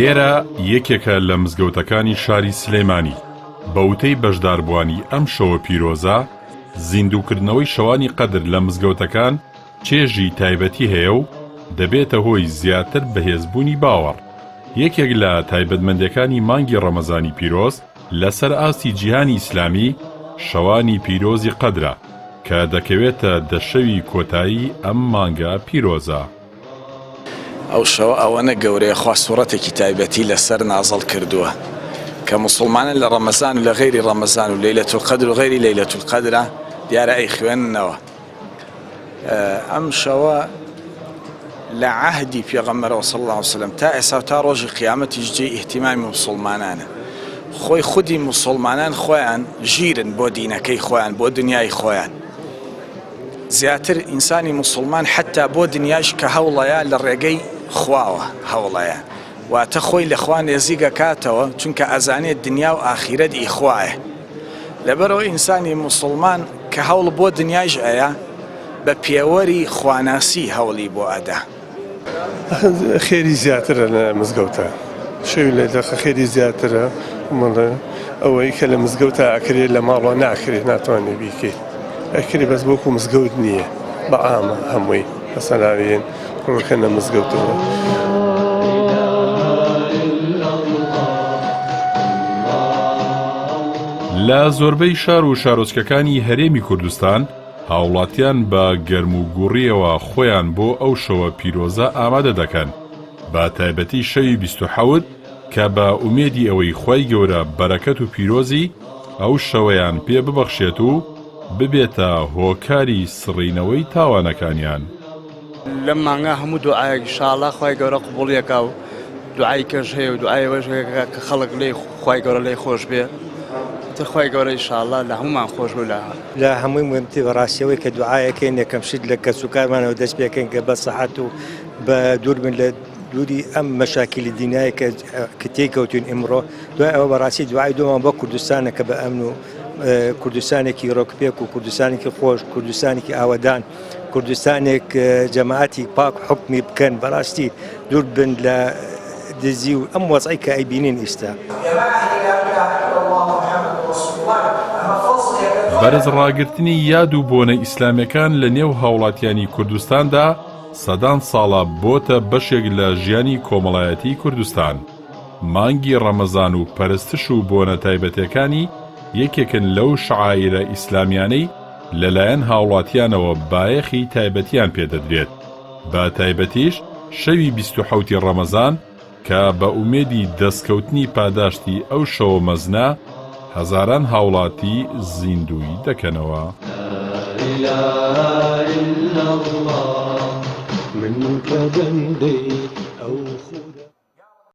ئێرە یەکێکە لە مزگەوتەکانی شاری سلێمانی. بەوتەی بەشداربووانی ئەم شەوە پیرۆزە، زیندووکردنەوەی شەوانی قەدر لە مزگەوتەکان چێژی تایبەتی هەیە و دەبێتە هۆی زیاتر بەهێزبوونی باوەڕ. یەکێک لە تایبەتمەندەکانی مانگی ڕەمەزانی پیرۆز لەسەر ئاستی جیهانی ئیسلامی شەوانی پیرۆزی قەدرە کە دەکەوێتە دەشەوی کۆتایی ئەم مانگە پیرۆزە. ئەو شەوە ئەوەنە گەورەیە خوا سوورەتێکی تایبەتی لەسەر نازڵ کردووە کە موسڵمانان لە ڕەمەزان و لە غەیری ڕەمەزان و لەیلەتولقەدر و غەیری لەیلەتولقەدرە دیارە ئەی خوێننەوە. ئەم شەوە لە عەهدی پێغەمبەرەوە صلی الله علیه وسلم تا ئێستا و تا ڕۆژی قیامەتیش جێی ئیهتیمامی موسڵمانانە. خۆی خودی موسڵمانان خۆیان ژیرن بۆ دینەکەی خۆیان، بۆ دنیای خۆیان. زیاتر ئینسانی موسڵمان حتا بۆ دنیاش کە هەوڵەیە لە ڕێگەی خواوە هەوڵەیە، واتە خۆی لە خوا نێزیگە کاتەوە چونکە ئەزانێت دنیا و ئاخیرەت ئیخوایە. لەبەرەوە ئینسانی موسڵمان کە هەوڵ بۆ دنیاش ئەیە بە پێوەری خواناسی هەوڵی بۆ ئەدا. خێری زیاترە لە مزگەوتە، شەوی لە دەخە خێری زیاترە، ئەوەی کە لە مزگەوتە ئەکرێت لە ماڵەوە ناکرێت، ناتوانێت بیکەیت، ئەکرێت بەس بۆکو مزگەوت نییە، بەعامە هەمووی بەسەلاوێن ڕۆکەنە مزگەوتەوە. لە زۆربەی شار و شارۆچکەکانی هەرێمی کوردستان هاوڵاتیان بە گەرم و گوڕیەوە خۆیان بۆ ئەو شەوە پیرۆزە ئامادە دەکەن، بە تایبەتی شەوی 27 کە بە ئومێدی ئەوەی خوای گەورە بەرەکەت و پیرۆزی ئەو شەوەیان پێ ببەخشێت و ببێتە هۆکاری سڕینەوەی تاوانەکانیان. لەم مانگە هەموو دوعایەک ئینشاءڵڵا خوای گەورە قبوڵیەکە و دوعای کەش هەیە و دوعای ئەوەش هەیە کە خەڵک لێی خوای گەورە لێی خۆش بێ. خوای گەورە ئینشاءڵڵا لە هەمومان خۆش بوو لە هەمووی مهمتر بەڕاستیەوەی کە دوعایەکەین یەکەم شت لە کەس و کارمانەوە دەست پێکەین کە بە سەحەت و بە دوور بن لە دووری ئەم مەشاکیلی دینایی کە تێکەوتین ئیمڕۆ. دوای ئەوە بەڕاستی دوعای دۆمان بۆ کوردستانە کە بە ئەمن و کوردستانێکی ڕۆکپێک و کوردستانێکی خۆش، کوردستانێکی ئاوەدان، کوردستانێک جەماعەتی پاک حکمی بکەن، بەڕاستی دوور بن لە دزی و ئەم وەزعی کە ئەیبینین ئێستا. بەرز ڕاگررتنی یاد و بۆنە ئیسلامیەکان لە نێو هاوڵاتیانی کوردستاندا سەدان ساڵە بۆتە بەشێک لە ژیانی کۆمەڵایەتی کوردستان. مانگی ڕەمەزان و پەرستش و بۆنە تایبەتەکانی یەکێکن لەو شعائیرە ئیسلامیانەی لەلایەن هاوڵاتیانەوە بایەخی تایبەتیان پێدەدرێت، بە تایبەتیش شەوی 27 ڕەمەزان کە بە ئومێدی دەستکەوتنی پاداشتی ئەو شەوە مەزنە هەزاران هاوڵاتی زیندوی دەکەنەوە. من كبندي